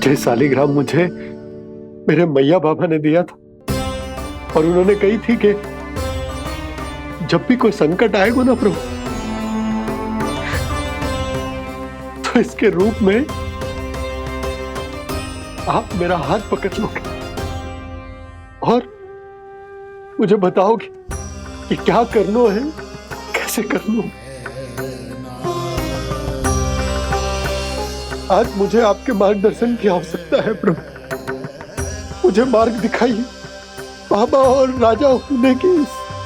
ये शालिग्राम मुझे मेरे मैया बाबा ने दिया था और उन्होंने कही थी कि जब भी कोई संकट आएगा ना प्रभु, तो इसके रूप में आप मेरा हाथ पकड़ लोगे और मुझे बताओगे कि क्या करना है, कैसे करना है। आज मुझे आपके मार्गदर्शन की आवश्यकता है प्रभु, मुझे मार्ग दिखाइए। बाबा और राजा होने की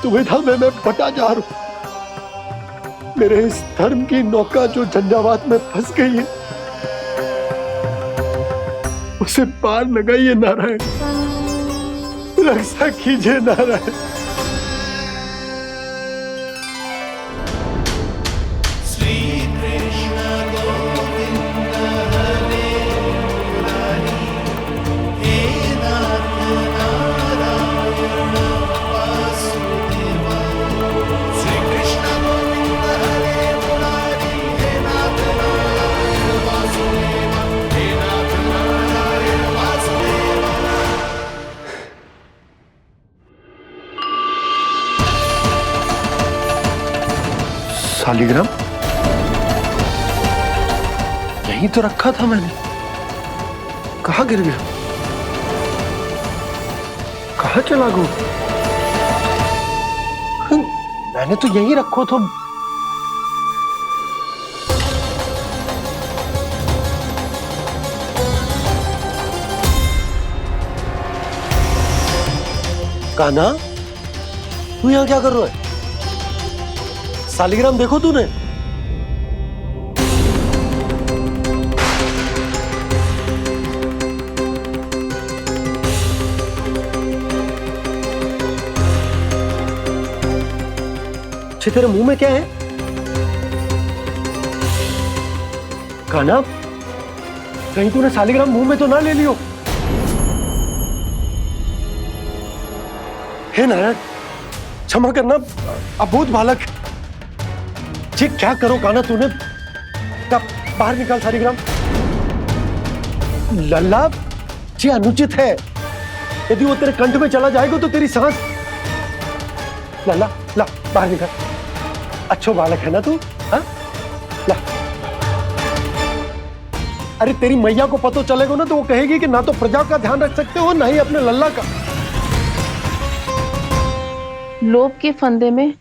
दुविधा में मैं बटा जा रहा हूं। मेरे इस धर्म की नौका जो झंझावात में फंस गई है, उसे पार लगाइए नारायण, रक्षा कीजिए नारायण। शालिग्राम यहीं तो रखा था मैंने, कहाँ गिर गया, कहाँ चला गया? मैंने तो यहीं रखो तो। कान्हा, तू यहाँ क्या कर रहा है? शालिग्राम देखो तूने? तेरे मुंह में क्या है? कान्हा, कहीं तूने शालिग्राम मुंह में तो ना ले लियो? हे नारायण, क्षमा करना, अबोध बालक। जी क्या करो कान्हा तूने? बाहर निकाल शालिग्राम। लल्ला, जी अनुचित है। यदि वो तेरे कंठ में चला जाएगा तो तेरी सांस। लल्ला, ला बाहर निकाल। अच्छो बालक है ना तू? हाँ? ला। अरे तेरी मैया को पता चलेगा ना तो वो कहेगी कि ना तो प्रजा का ध्यान रख सकते हो ना ही अपने लल्ला का। लोभ के फंदे में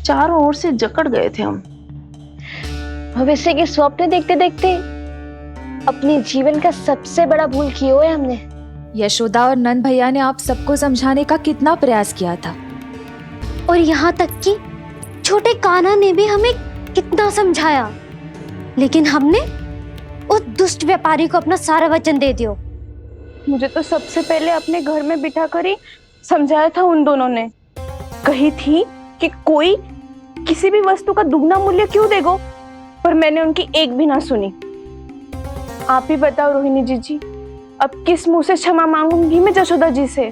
चारों ओर से जकड़ गए थे हम। भविष्य के स्वप्न देखते देखते अपने जीवन का सबसे बड़ा भूल किया है हमने। यशोदा और नंद भैया ने आप सबको समझाने का कितना प्रयास किया था, और यहाँ तक कि छोटे कान्हा ने भी हमें कितना समझाया, लेकिन हमने उस दुष्ट व्यापारी को अपना सारा वचन दे दिया। मुझे तो सबसे पहले अपने घर में बिठा कर ही समझाया था उन दोनों ने। कही थी कि कोई किसी भी वस्तु का दुगना मूल्य क्यों देगो, पर मैंने उनकी एक भी ना सुनी। आप ही बताओ रोहिणी जी, अब किस मुंह से क्षमा मांगूंगी मैं जशोदा जी से?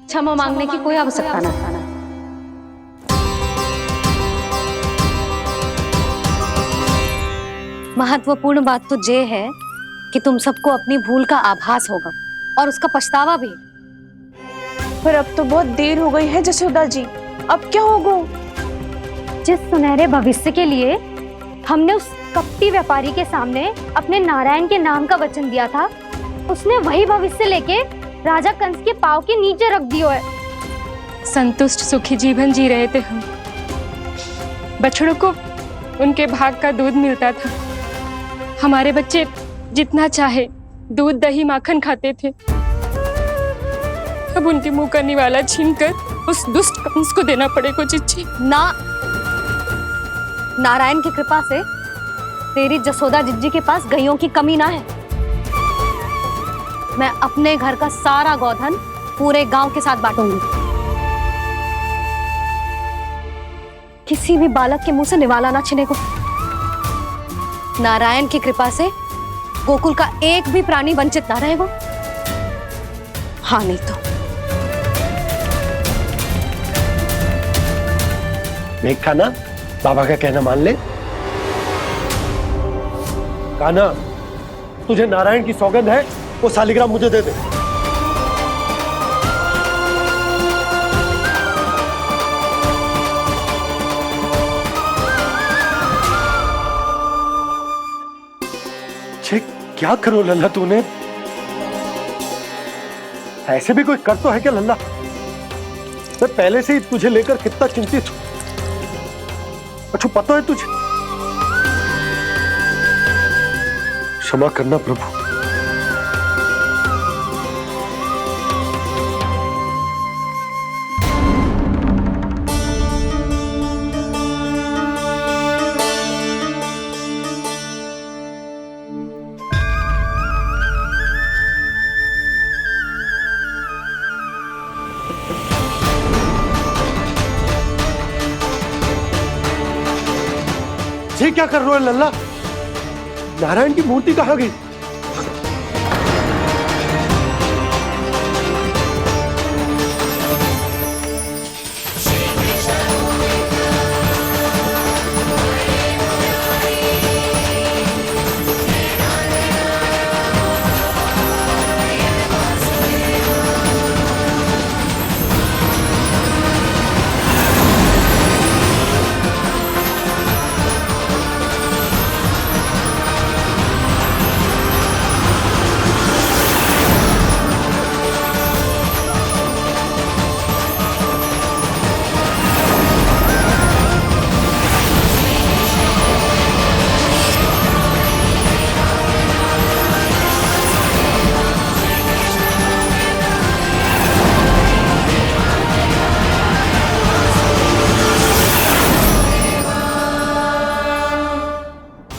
क्षमा मांगने की कोई आवश्यकता ना। महत्वपूर्ण बात तो ये है कि तुम सबको अपनी भूल का आभास होगा और उसका पछतावा भी। पर अब तो बहुत देर हो गई है जशोदा जी, अब क्या होगा? जिस सुनहरे भविष्य के लिए हमने उस कपटी व्यापारी के सामने अपने नारायण के नाम का वचन दिया था, उसने वही भविष्य लेके राजा कंस के पांव के नीचे रख दिया है। संतुष्ट सुखी जीवन जी रहे थे हम। बछड़ों को उनके भाग का दूध मिलता था। हमारे बच्चे जितना चाहे दूध दही माखन खाते थे। अब उनके मुंह का निवाला छीनकर उस दुष्ट कंस को देना पड़ेगा चिच्ची। ना, नारायण की कृपा से तेरी जसोदा जिज्जी के पास गायों की कमी ना है। मैं अपने घर का सारा गोधन पूरे गांव के साथ बांटूंगी। किसी भी बालक के मुंह से निवाला ना छिने को। नारायण की कृपा से गोकुल का एक भी प्राणी वंचित ना रहेगा। हाँ नहीं तो देख कान्हा, बाबा का कहना मान ले। कान्हा, तुझे नारायण की सौगंध है, वो शालिग्राम मुझे दे दे। छे, क्या करो लल्ला तूने? ऐसे भी कोई कर तो है क्या लल्ला? मैं पहले से ही तुझे लेकर कितना चिंतित हूं। अच्छा पता है तुझे? क्षमा करना प्रभु। ये क्या कर रहे हो लल्ला? नारायण की मूर्ति कहाँ गई?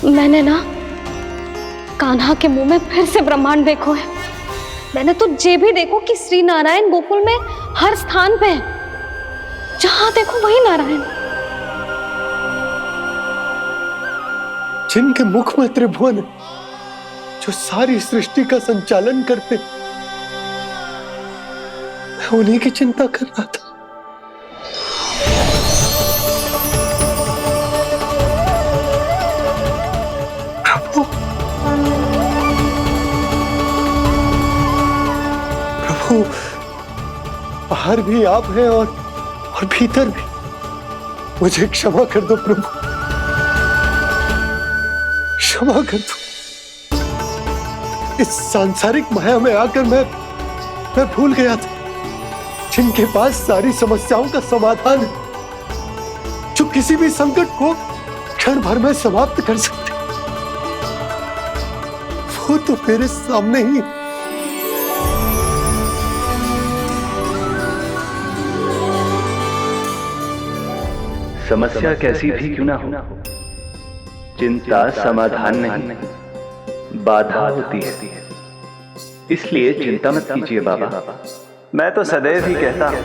मैंने ना कान्हा के मुंह में फिर से ब्रह्मांड देखो है। मैंने तो ये भी देखो कि श्री नारायण गोकुल में हर स्थान पे है, जहां देखो वही नारायण। जिनके मुख में त्रिभुवन है, जो सारी सृष्टि का संचालन करते, मैं उन्हीं की चिंता कर रहा था। प्रभु, बाहर भी आप हैं और भीतर भी। मुझे क्षमा कर दो प्रभु, क्षमा कर दो। इस सांसारिक माया में आकर मैं भूल गया था जिनके पास सारी समस्याओं का समाधान है, जो किसी भी संकट को क्षण भर में समाप्त कर सकते, वो तो मेरे सामने ही। समस्या कैसी भी क्यों ना हो, चिंता समाधान नहीं, बाधा होती है। इसलिए चिंता मत कीजिए बाबा। मैं तो सदैव ही कहता हूं,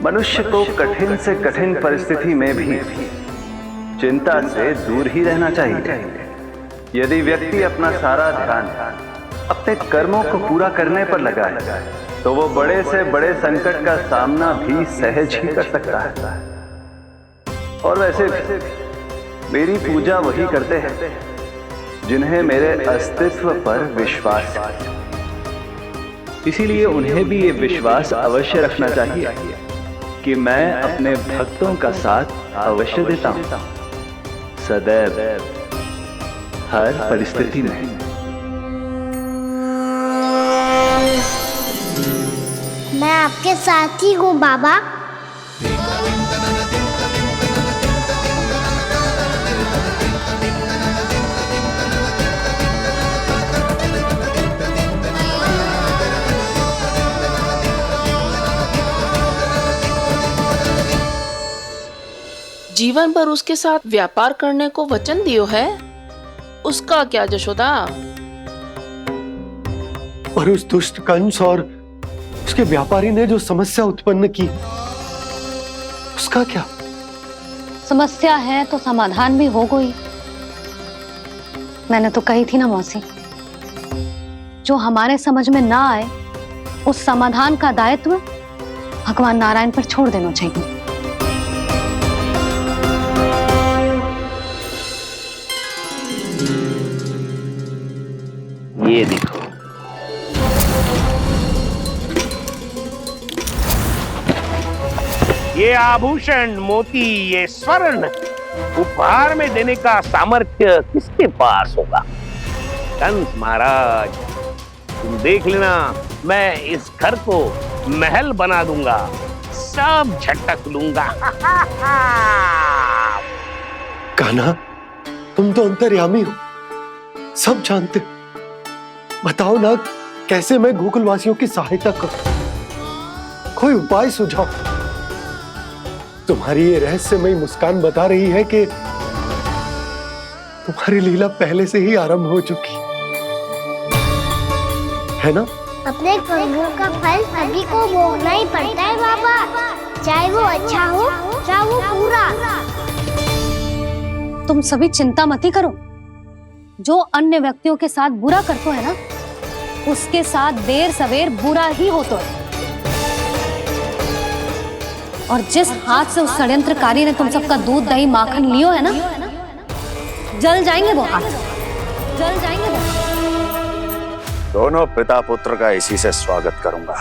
मनुष्य को कठिन से कठिन परिस्थिति में भी चिंता से दूर ही रहना चाहिए। यदि व्यक्ति अपना सारा ध्यान अपने कर्मों को पूरा करने पर लगाए, तो वो बड़े से बड़े संकट का सामना भी सहज ही कर सकता है। और वैसे भी मेरी पूजा वही करते हैं जिन्हें मेरे अस्तित्व पर विश्वास है। इसीलिए उन्हें भी ये विश्वास अवश्य रखना चाहिए कि मैं अपने भक्तों का साथ अवश्य देता हूं, सदैव, हर परिस्थिति में। मैं आपके साथ ही हूँ बाबा। जीवन भर उसके साथ व्यापार करने को वचन दियो है, उसका क्या जशोदा? और उस दुष्ट कंस और उसके व्यापारी ने जो समस्या उत्पन्न की, उसका क्या? समस्या है तो समाधान भी हो गई। मैंने तो कही थी ना मौसी, जो हमारे समझ में ना आए उस समाधान का दायित्व भगवान नारायण पर छोड़ देना चाहिए। ये देखो। ये आभूषण, मोती, ये स्वर्ण उपहार में देने का सामर्थ्य किसके पास होगा? कंस महाराज, तुम देख लेना, मैं इस घर को महल बना दूंगा, सब झटक लूंगा। कान्हा, तुम तो अंतर्यामी हो, सब जानते हो। बताओ ना, कैसे मैं गोकुलवासियों की सहायता करूं? कोई उपाय सुझाओ। तुम्हारी ये रहस्यमयी मुस्कान बता रही है कि तुम्हारी लीला पहले से ही आरंभ हो चुकी है ना? अपने कर्मों का फल सभी को भोगना ही पड़ता है बाबा, चाहे वो अच्छा हो चाहे वो बुरा। तुम सभी चिंता मत ही करो। जो अन्य व्यक्तियों के साथ बुरा करते है ना, उसके साथ देर सवेर बुरा ही होता है। और जिस हाथ से उस षड्यंत्रकारी ने तुम सबका दूध दही माखन लियो है ना, जल जाएंगे वो हाथ, जल जाएंगे वो। दोनों पिता पुत्र का इसी से स्वागत करूंगा।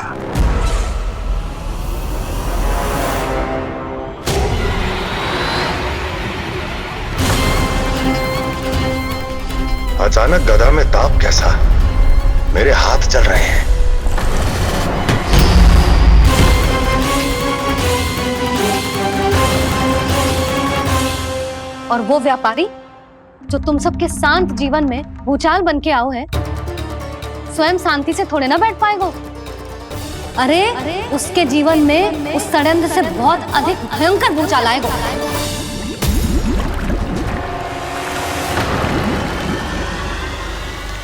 अचानक गदा में ताप कैसा? मेरे हाथ जल रहे हैं। और वो व्यापारी जो तुम सबके शांत जीवन में भूचाल बन के आओ है, स्वयं शांति से थोड़े ना बैठ पाएगा। अरे उसके जीवन में उस षड्यंत्र से बहुत अधिक भयंकर भूचाल आएगा।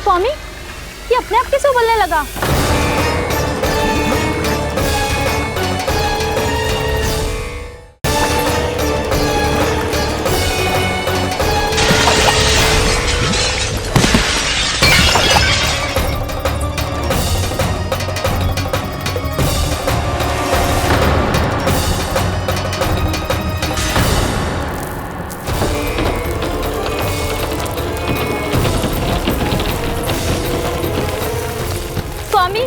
स्वामी, ये अपने आप कैसे उबलने लगा? स्वामी,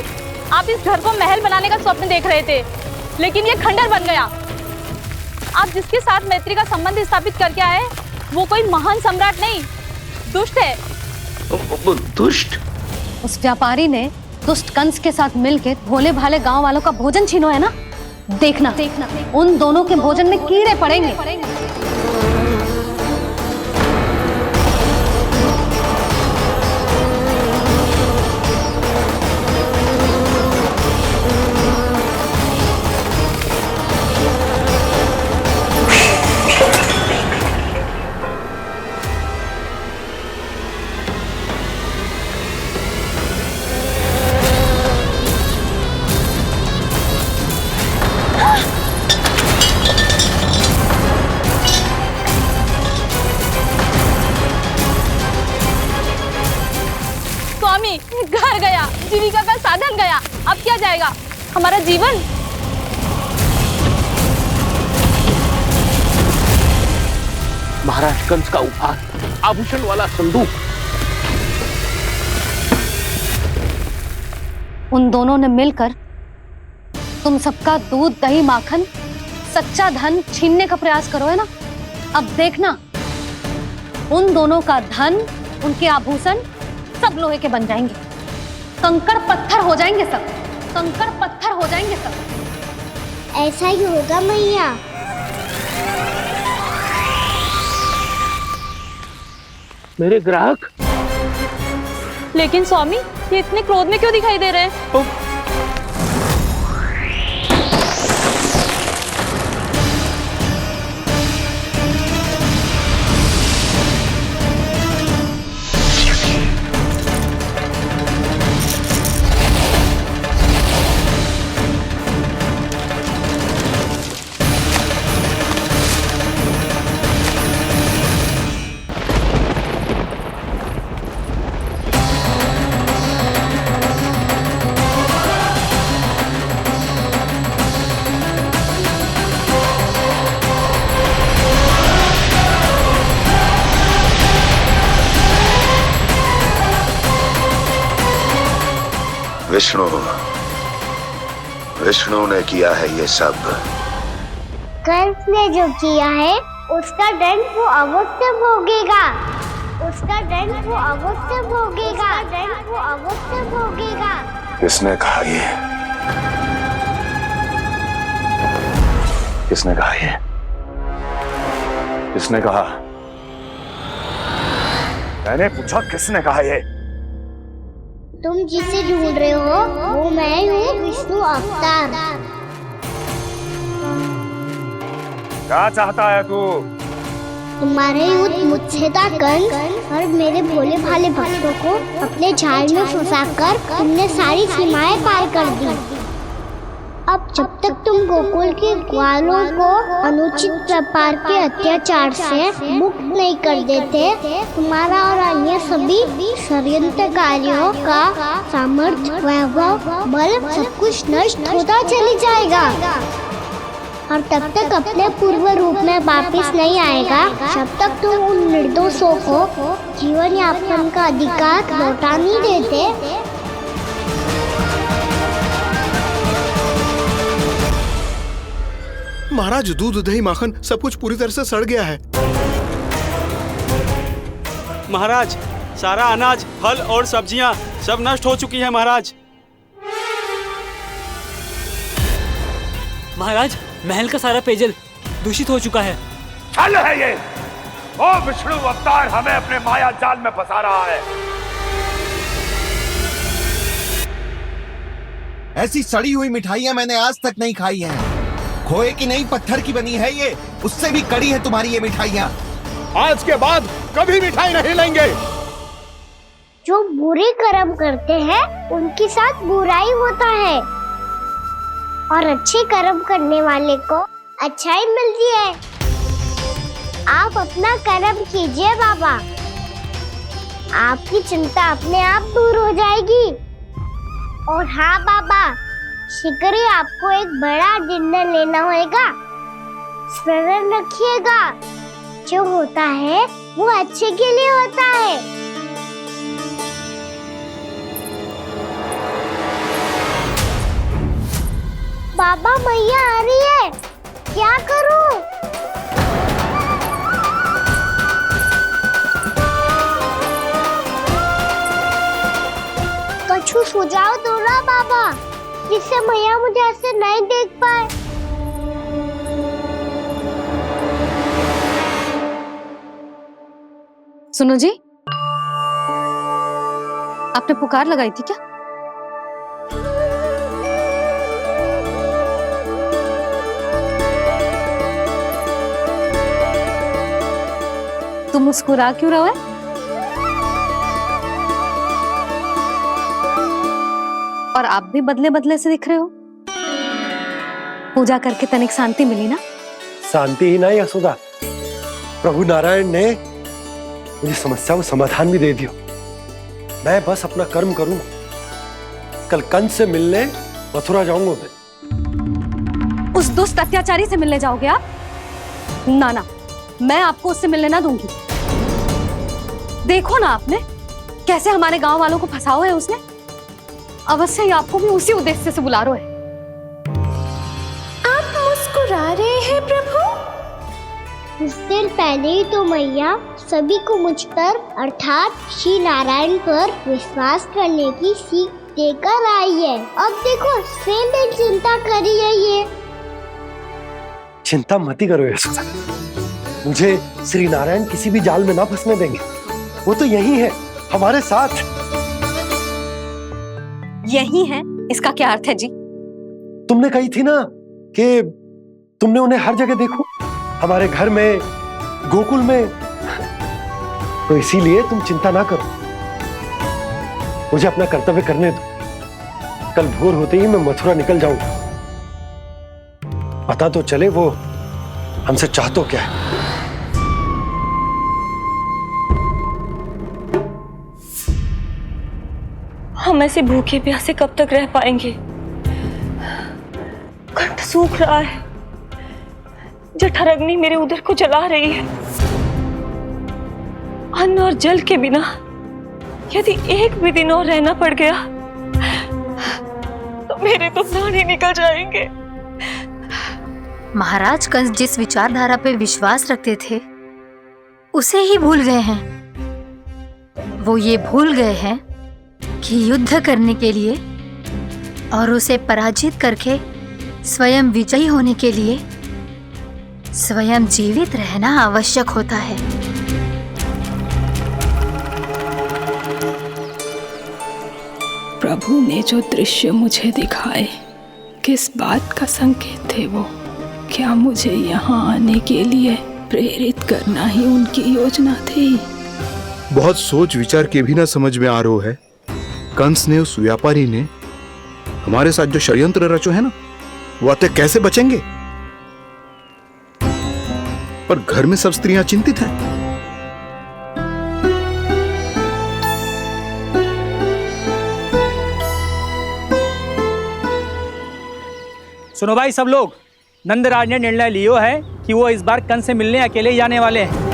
आप इस घर को महल बनाने का स्वप्न देख रहे थे, लेकिन ये खंडर बन गया। आप जिसके साथ मैत्री का संबंध स्थापित करके आए, वो कोई महान सम्राट नहीं, दुष्ट है। दुष्ट? उस व्यापारी ने दुष्ट कंस के साथ मिलकर भोले भाले गांव वालों का भोजन छीनो है ना। देखना उन दोनों के भोजन में कीड़े पड़ेंगे। स्वामी, घर गया, जीविका का साधन गया, अब क्या जाएगा हमारा जीवन? महाराज कंस का उपहार, आभूषण वाला संदूक। उन दोनों ने मिलकर तुम सबका दूध दही माखन सच्चा धन छीनने का प्रयास करो है ना। अब देखना उन दोनों का धन, उनके आभूषण सब लोहे के बन जाएंगे, कंकड़ पत्थर हो जाएंगे सब, कंकड़ पत्थर हो जाएंगे सब। ऐसा ही होगा मैया। मेरे ग्राहक? लेकिन स्वामी, ये इतने क्रोध में क्यों दिखाई दे रहे हैं? विष्णु ने किया है ये सब। कंस ने जो किया है उसका दंड वो अवश्य भोगेगा। उसका दंड वो अवश्य भोगेगा। दंड वो अवश्य भोगेगा। किसने कहा ये? किसने कहा ये? किसने कहा? मैंने पूछा किसने कहा ये? तुम जिसे ढूंढ रहे हो वो मैं हूँ, विष्णु अवतार। क्या चाहता है तू? तुम्हारे युद्ध मुझसे था कंस, और मेरे भोले भाले भक्तों को अपने जाल में फंसाकर तुमने सारी सीमाएं पार कर दी। अब जब तक तुम गोकुल के ग्वालों को अनुचित प्रकार के अत्याचार से मुक्त नहीं कर देते, तुम्हारा और अन्य सभी षड्यंत्रकारियों का सामर्थ्य, वैभव, बल सब कुछ नष्ट होता चली जाएगा। और तब तक अपने पूर्व रूप में वापस नहीं आएगा जब तक तुम उन निर्दोषों को जीवन यापन का अधिकार लौटा नहीं देते। महाराज, दूध दही माखन सब कुछ पूरी तरह से सड़ गया है। महाराज, सारा अनाज, फल और सब्जियां सब नष्ट हो चुकी है महाराज। महाराज, महल का सारा पेयजल दूषित हो चुका है। छल है ये। ओ विष्णु अवतार हमें अपने माया जाल में फंसा रहा है। ऐसी सड़ी हुई मिठाइयां मैंने आज तक नहीं खाई हैं। खोए की नहीं, पत्थर की बनी है ये, उससे भी कड़ी है तुम्हारी ये मिठाइयां। आज के बाद कभी मिठाई नहीं लेंगे। जो बुरे कर्म करते हैं उनके साथ बुराई होता है, और अच्छे कर्म करने वाले को अच्छाई मिलती है। आप अपना कर्म कीजिए बाबा, आपकी चिंता अपने आप दूर हो जाएगी। और हाँ बाबा, शीघ्र ही आपको एक बड़ा डिनर लेना होगा। स्मरण रखिएगा, जो होता है वो अच्छे के लिए होता है। बाबा, मैया आ रही है, क्या करूं? कछु सुझाव दो ना बाबा, जिससे मैया मुझे ऐसे नहीं देख पाए। सुनो जी, आपने पुकार लगाई थी क्या? तुम मुस्कुरा क्यों रहे हो? और आप भी बदले बदले से दिख रहे हो। पूजा करके तनिक शांति मिली ना? शांति ही नहीं यशोदा, प्रभु नारायण ने मुझे समस्या को समाधान भी दे दिया। मैं बस अपना कर्म करूंगा। कल कंस से मिलने मथुरा जाऊंगा मैं। उस दुष्ट अत्याचारी से मिलने जाओगे आप? ना ना, मैं आपको उससे मिलने ना दूंगी। देखो ना आपने कैसे हमारे गांव वालों को फंसाओ है उसने। अवश्य ही आपको भी उसी उद्देश्य से बुला रहा है। आप मुस्कुरा रहे हैं प्रभु? कुछ देर पहले ही तो मैया सभी को मुझ पर अर्थात श्री नारायण पर विश्वास करने की सीख देकर आई है। अब देखो स्वयं भी चिंता करी है ये। चिंता मत करो यशोदा, मुझे श्री नारायण किसी भी जाल में ना फंसने देंगे। वो तो यही है हमारे साथ। यही है, इसका क्या अर्थ है जी? तुमने कही थी ना कि तुमने उन्हें हर जगह देखो, हमारे घर में, गोकुल में। तो इसीलिए तुम चिंता ना करो, मुझे अपना कर्तव्य करने दो। कल भोर होते ही मैं मथुरा निकल जाऊंगा। पता तो चले वो हमसे चाहतो क्या है। हम ऐसे भूखे प्यासे कब तक रह पाएंगे? कंठ सूख रहा है, जठराग्नि मेरे उदर को जला रही है। अन्न और जल के बिना यदि एक भी दिन और रहना पड़ गया मेरे तो प्राण ही निकल जाएंगे। महाराज कंस जिस विचारधारा पे विश्वास रखते थे उसे ही भूल गए हैं। वो ये भूल गए हैं कि युद्ध करने के लिए और उसे पराजित करके स्वयं विजयी होने के लिए स्वयं जीवित रहना आवश्यक होता है। प्रभु ने जो दृश्य मुझे दिखाए, किस बात का संकेत थे वो? क्या मुझे यहाँ आने के लिए प्रेरित करना ही उनकी योजना थी? बहुत सोच विचार के भी ना समझ में आ रहा है। कंस ने, उस व्यापारी ने हमारे साथ जो षड्यंत्र रचो है ना, वो आते कैसे बचेंगे? पर घर में सब स्त्रियां चिंतित हैं। सुनो भाई सब लोग, नंदराज ने निर्णय लियो है कि वो इस बार कंस से मिलने अकेले ही आने वाले हैं।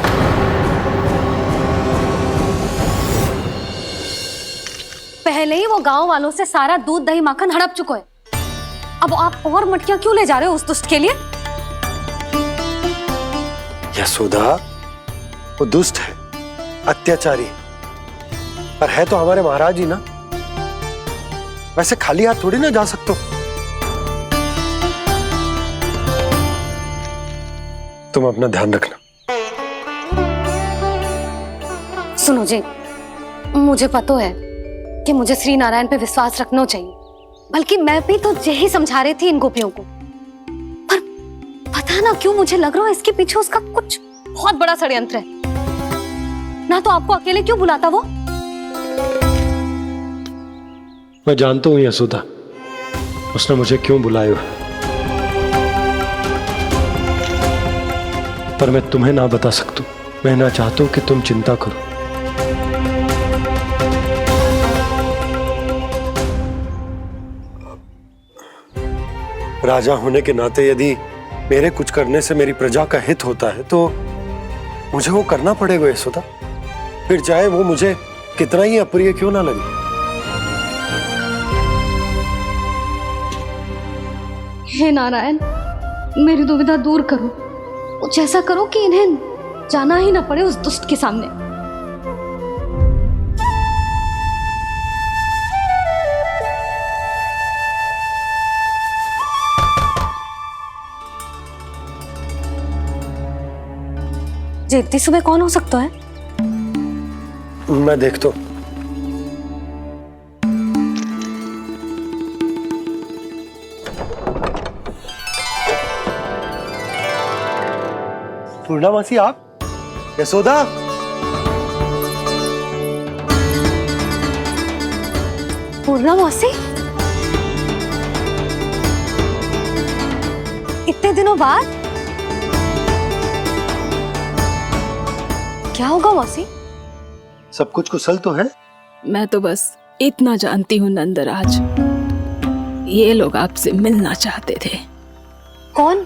पहले ही वो गांव वालों से सारा दूध दही माखन हड़प चुका है। अब आप और मटकियां क्यों ले जा रहे हो उस दुष्ट के लिए? यशोदा, वो दुष्ट है, अत्याचारी, पर है तो हमारे महाराज ही ना। वैसे खाली हाथ थोड़ी ना जा सकते हो। तुम अपना ध्यान रखना। सुनो जी, मुझे पता है कि मुझे श्री नारायण पे विश्वास रखना चाहिए, बल्कि मैं भी तो यही समझा रही थी इन गोपियों को। पर पता ना क्यों मुझे लग रहा है इसके पीछे उसका कुछ बहुत बड़ा षड्यंत्र है। ना तो आपको अकेले क्यों बुलाता वो? मैं जानता हूं यशोदा, उसने मुझे क्यों बुलाया, पर मैं तुम्हें ना बता सकता। मैं ना चाहता हूं कि तुम चिंता करो। राजा होने के नाते यदि मेरे कुछ करने से मेरी प्रजा का हित होता है तो मुझे वो करना पड़ेगा यशोदा, फिर चाहे वो मुझे कितना ही अप्रिय क्यों ना लगे। हे नारायण, मेरी दुविधा दूर करो। कुछ ऐसा करो कि इन्हें जाना ही ना पड़े उस दुष्ट के सामने। जी इतनी सुबह कौन हो सकता है? मैं देखता हूं। पूर्णामासी, आप? यशोदा, पूर्णामासी, इतने दिनों बाद? क्या होगा मौसी? सब कुछ कुशल तो है? मैं तो बस इतना जानती हूँ नंदराज, ये लोग आपसे मिलना चाहते थे। कौन?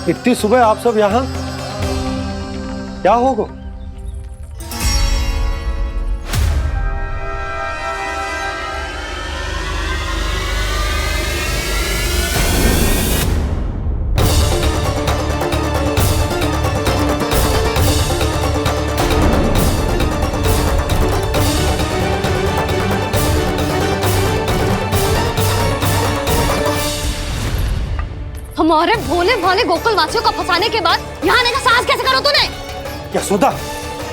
इतनी सुबह आप सब यहाँ? क्या होगा? हमारे भोले भाले गोकुल वासियों को फंसाने के बाद यहाँ आने का साहस कैसे करो तूने? यशोदा,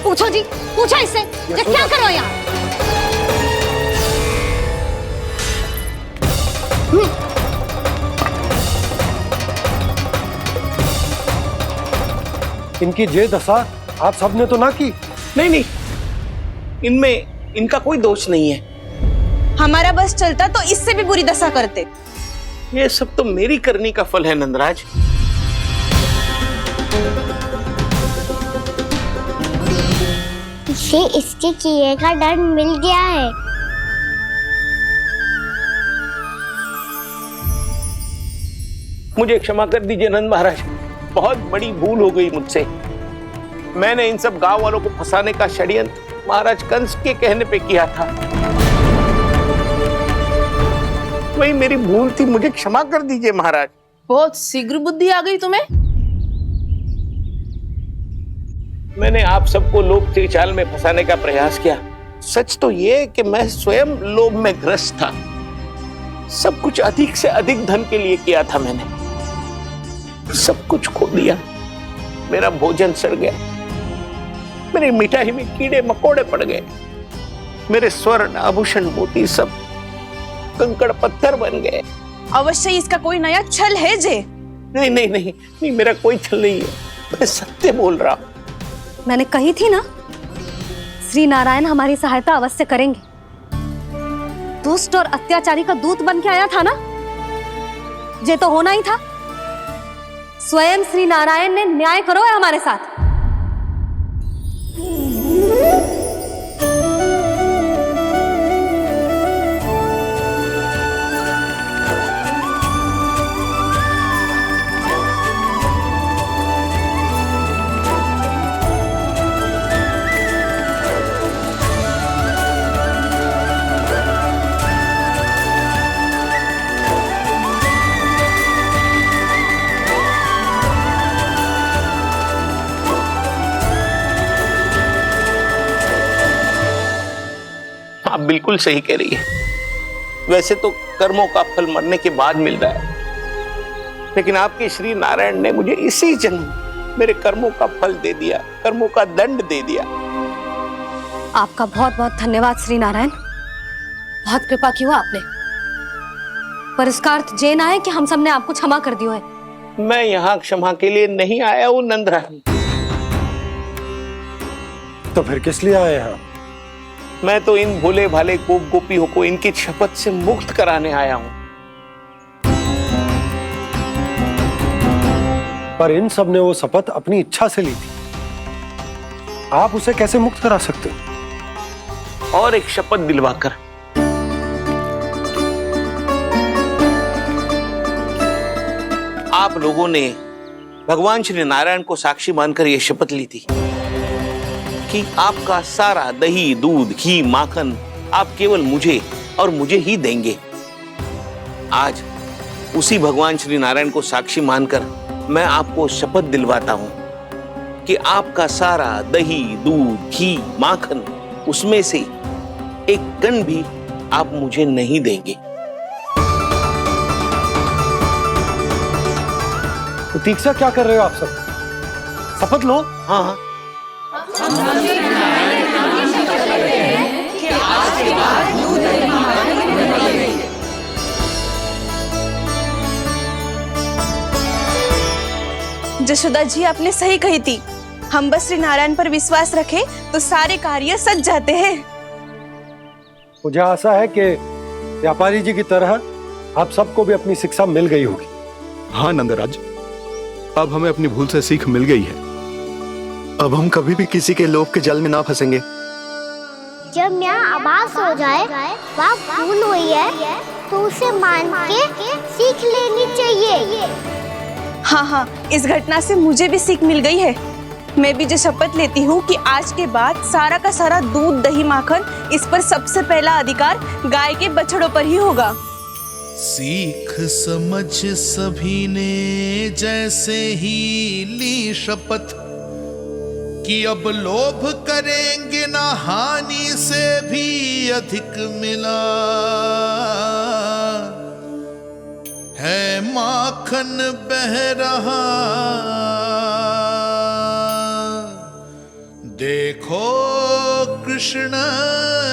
पूछो जी, पूछो इससे, ये क्या करो यहाँ? इनकी ये दशा आप सबने तो ना की? नहीं नहीं, इनमें इनका कोई दोष नहीं है। हमारा बस चलता तो इससे भी बुरी दशा करते। ये सब तो मेरी करनी का फल है नंदराज। उसे इसके किए का दंड मिल गया है। मुझे क्षमा कर दीजिए नंद महाराज, बहुत बड़ी भूल हो गई मुझसे। मैंने इन सब गांव वालों को फंसाने का षड्यंत्र महाराज कंस के कहने पे किया था। वही मेरी भूल थी, मुझे क्षमा कर दीजिए महाराज। बहुत शीघ्र बुद्धि आ गई तुम्हें। मैंने आप सबको लोभ के जाल में फंसाने का प्रयास किया। सच तो ये कि मैं स्वयं लोभ में ग्रस्त था। सब कुछ अधिक से अधिक धन के लिए किया था मैंने। सब कुछ खो दिया। मेरा भोजन सड़ गया, मेरी मिठाई में कीड़े मकोड़े पड़ गए, मेरे स्वर्ण आभूषण मोती सब कंकड़ पत्थर बन गए। अवश्य इसका कोई नया छल है जे। नहीं नहीं नहीं नहीं, मेरा कोई छल नहीं है, मैं सत्य बोल रहा हूं। मैंने कही थी ना, श्री नारायण हमारी सहायता अवश्य करेंगे। दुष्ट और अत्याचारी का दूत बन के आया था ना, ये तो होना ही था। स्वयं श्री नारायण ने न्याय करो है हमारे साथ। आप बिल्कुल सही कह रही है। वैसे तो कर्मों का फल मरने के बाद मिल रहा है, लेकिन आपके श्री नारायण ने मुझे इसी जन्म मेरे कर्मों का फल दे दिया, कर्मों का दंड दे दिया। आपका बहुत बहुत धन्यवाद श्री नारायण, बहुत कृपा की हो आपने। पर इसका अर्थ ये ना है कि हम सबने आपको क्षमा कर दिया है। मैं यहाँ क्षमा के लिए नहीं आया हूँ नंदरानी। तो फिर किस लिए आए हैं? मैं तो इन भोले भाले गोप गोपियों को इनकी शपथ से मुक्त कराने आया हूँ। पर इन सब ने वो शपथ अपनी इच्छा से ली थी, आप उसे कैसे मुक्त करा सकते हो? और एक शपथ दिलवाकर। आप लोगों ने भगवान श्री नारायण को साक्षी मानकर यह शपथ ली थी कि आपका सारा दही, दूध, घी, माखन आप केवल मुझे और मुझे ही देंगे। आज उसी भगवान श्री नारायण को साक्षी मानकर मैं आपको शपथ दिलवाता हूं कि आपका सारा दही, दूध, घी, माखन उसमें से एक कण भी आप मुझे नहीं देंगे। प्रतीक्षा क्या कर रहे हो आप सब? शपथ लो। हाँ हाँ, जशोदा जी आपने सही कही थी। हम बस श्री नारायण पर विश्वास रखें तो सारे कार्य सज जाते हैं। मुझे आशा है कि व्यापारी जी की तरह आप सबको भी अपनी शिक्षा मिल गई होगी। हाँ नंदराज, अब हमें अपनी भूल से सीख मिल गई है। अब हम कभी भी किसी के लोभ के जाल में ना फंसेंगे। जब यहाँ आभास हो जाए वह भूल हुई है तो उसे मान के सीख लेनी चाहिए। हाँ हाँ, इस घटना से मुझे भी सीख मिल गई है। मैं भी जो शपथ लेती हूँ कि आज के बाद सारा का सारा दूध, दही, माखन इस पर सबसे पहला अधिकार गाय के बछड़ों पर ही होगा। सीख समझ सभी ने जैसे ही ली शपथ कि अब लोभ करेंगे ना हानि से भी अधिक मिला है, माखन बह रहा देखो कृष्ण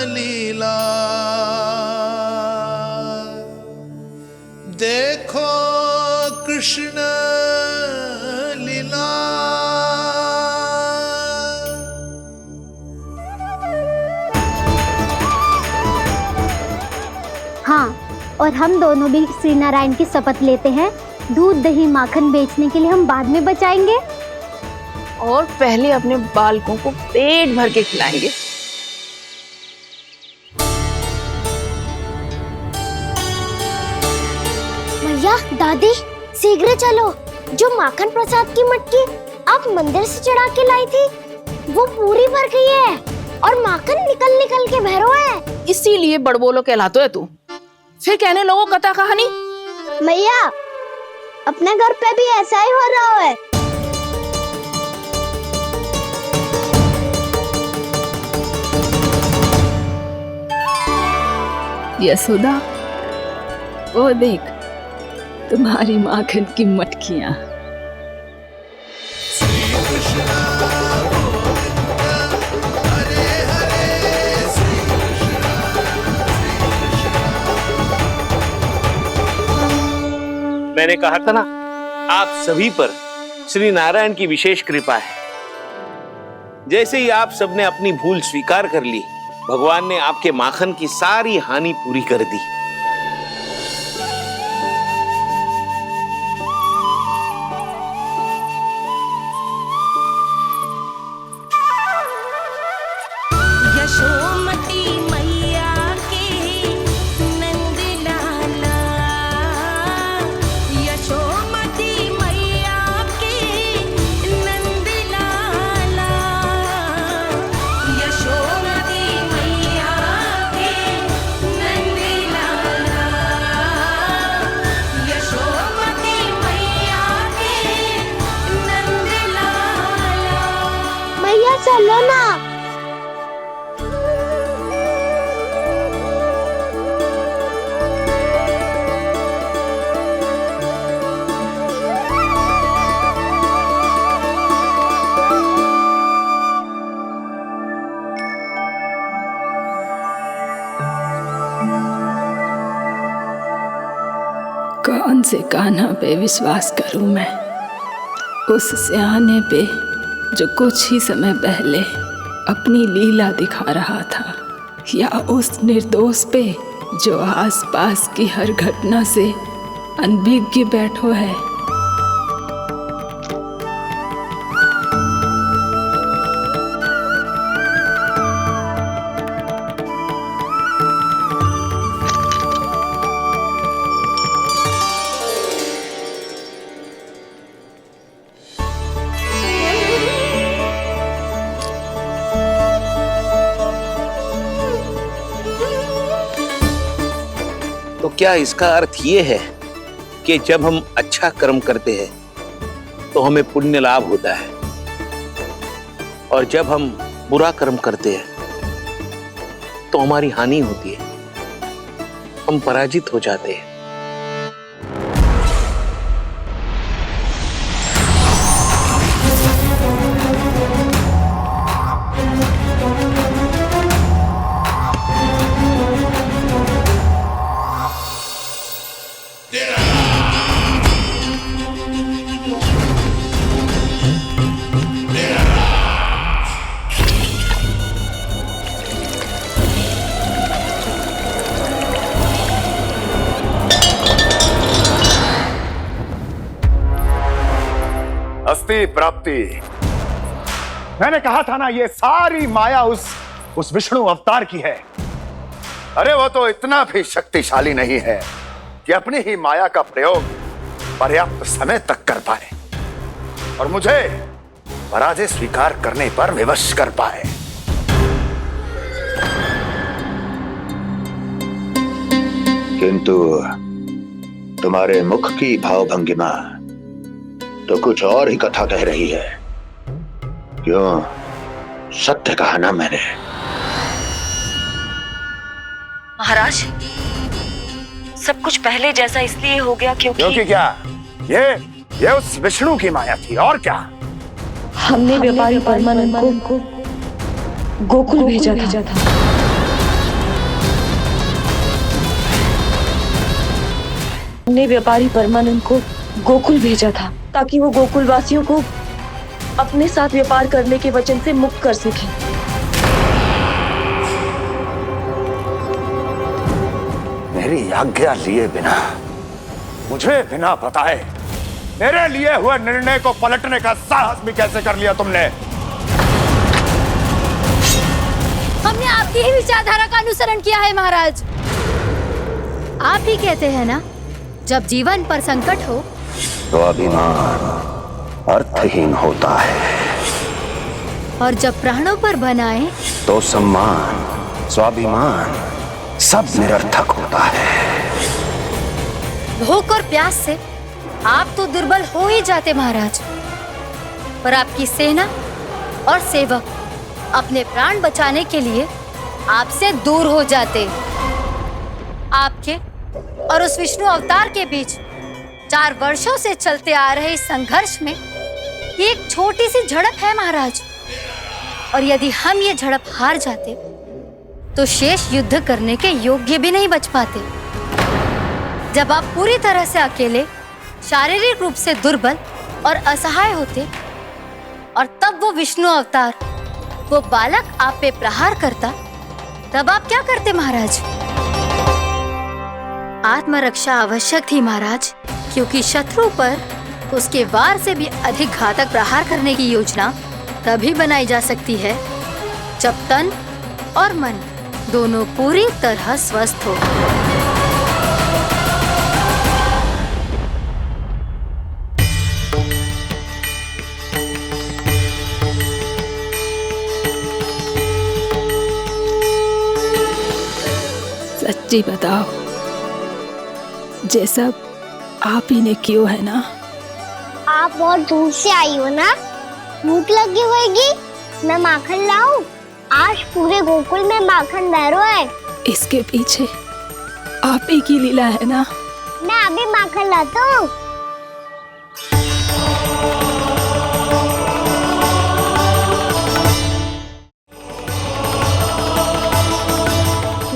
लीला, देखो कृष्ण लीला। हाँ, और हम दोनों भी श्री नारायण की शपथ लेते हैं, दूध, दही, माखन बेचने के लिए हम बाद में बचाएंगे और पहले अपने बालकों को पेट भर के खिलाएंगे। दादी शीघ्र चलो, जो माखन प्रसाद की मटकी आप मंदिर से चढ़ा के लाई थी वो पूरी भर गई है और माखन निकल निकल के बह रहा है। इसीलिए बड़बोलो कहलाते है तू। फिर कहने लोगों कथा कहानी। मैया अपने घर पे भी ऐसा ही हो रहा है। यशोदा, वो देख तुम्हारी माखन की मटकियां। मैंने कहा था ना, आप सभी पर श्री नारायण की विशेष कृपा है। जैसे ही आप सबने अपनी भूल स्वीकार कर ली, भगवान ने आपके माखन की सारी हानि पूरी कर दी। यशोमती मैया के नंद लाला, यशोमती मैया के नंद लाला, यशोमती मैया के नंद लाला, यशोमती मैया के नंद लाला। मैया चलो ना। कौन से कान्हा पे विश्वास करूं मैं, उस सियाने पे जो कुछ ही समय पहले अपनी लीला दिखा रहा था, या उस निर्दोष पे जो आसपास की हर घटना से अनभिज्ञ बैठो है। तो क्या इसका अर्थ ये है कि जब हम अच्छा कर्म करते हैं तो हमें पुण्य लाभ होता है, और जब हम बुरा कर्म करते हैं तो हमारी हानि होती है, हम पराजित हो जाते हैं। अस्ति प्राप्ति। मैंने कहा था ना, ये सारी माया उस विष्णु अवतार की है। अरे वो तो इतना भी शक्तिशाली नहीं है कि अपनी ही माया का प्रयोग पर्याप्त समय तक कर पाए और मुझे पराजय स्वीकार करने पर विवश कर पाए। किंतु तुम्हारे मुख की भावभंगिमा तो कुछ और ही कथा कह रही है। क्यों? सत्य कहा ना मैंने। महाराज, सब कुछ पहले जैसा इसलिए हो गया क्योंकि क्या? ये उस विष्णु की माया थी, और क्या? हमने व्यापारी परमानंद को गोकुल भेजा था। हमने व्यापारी परमानंद को गोकुल भेजा था ताकि वो गोकुल वासियों को अपने साथ व्यापार करने के वचन से मुक्त कर सके। मेरी आज्ञा लिए बिना, मुझे बिना बताए मेरे लिए हुए निर्णय को पलटने का साहस भी कैसे कर लिया तुमने? हमने आपकी ही विचारधारा का अनुसरण किया है महाराज। आप ही कहते हैं ना, जब जीवन पर संकट हो तो अभिमान अर्थहीन होता है, और जब प्राणों पर बनाए तो सम्मान स्वाभिमान सब निरर्थक होता है। भूख और प्यास से आप तो दुर्बल हो ही जाते महाराज, पर आपकी सेना और सेवक अपने प्राण बचाने के लिए आपसे दूर हो जाते। आपके और उस विष्णु अवतार के बीच 4 वर्षों से चलते आ रहे इस संघर्ष में ये एक छोटी सी झड़प है महाराज, और यदि हम ये झड़प हार जाते तो शेष युद्ध करने के योग्य भी नहीं बच पाते। जब आप पूरी तरह से अकेले, शारीरिक रूप से दुर्बल और असहाय होते, और तब वो विष्णु अवतार, वो बालक आप पे प्रहार करता, तब आप क्या करते महाराज? आत्मरक्षा आवश्यक थी महाराज, क्योंकि शत्रु पर उसके वार से भी अधिक घातक प्रहार करने की योजना तभी बनाई जा सकती है जब तन और मन दोनों पूरी तरह स्वस्थ हो। सच्ची बताओ, ये सब आप ही ने किया है ना? आप बहुत दूर से आई हो ना, भूख लगी होगी। मैं माखन लाऊं? आज पूरे गोकुल में माखन बह रहा है। इसके पीछे आप ही की लीला है ना? मैं अभी माखन लाता हूँ।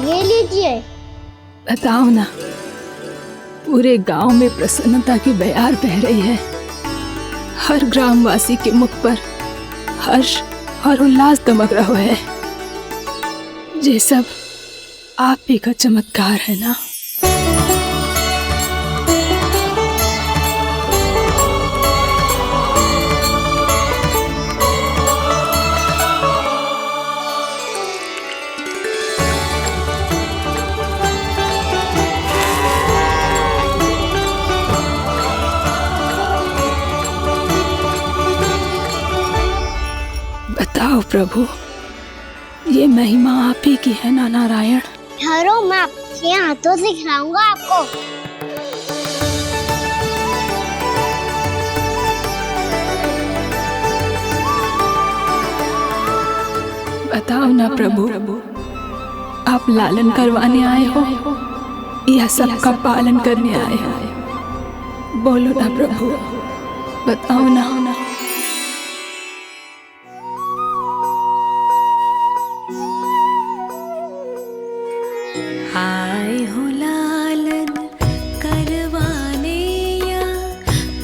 ये लीजिए। बताओ ना, पूरे गांव में प्रसन्नता की बयार बह रही है। हर ग्रामवासी के मुख पर हर्ष और उल्लास दमक रहा है। ये सब आप ही का चमत्कार है ना? बताओ प्रभु, ये महिमा आप ही की है ना नारायण? ठहरो, मैं आपके हाथों से खिलाऊंगा आपको। बताओ ना प्रभु, आप लालन करवाने आए हो या सबका पालन करने आए हो? बोलो ना प्रभु, बताओ ना। आए हो लालन करवाने या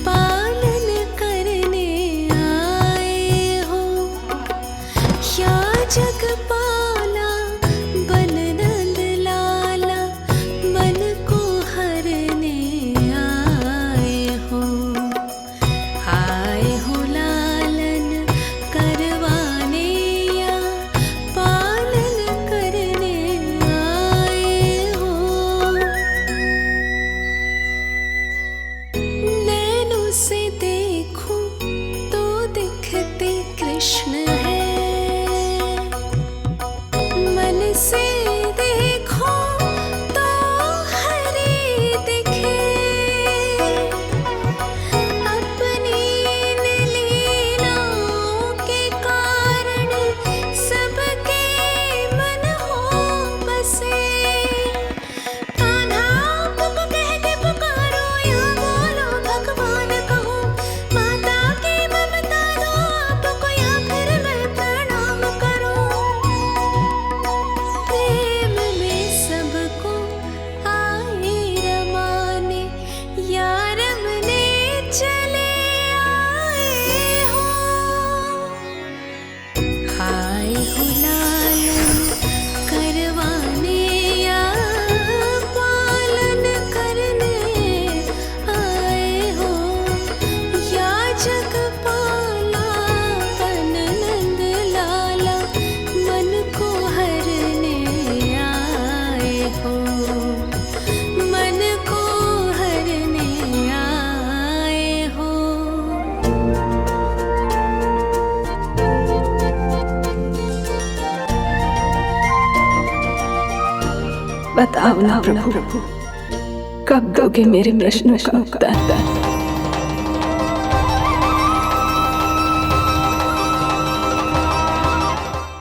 पालन करने आए हो, या जगपाला बन नंद लाला मन को हरने आए हो। आए बताओ ना प्रभु, कब दोगे मेरे प्रश्नों का उत्तर?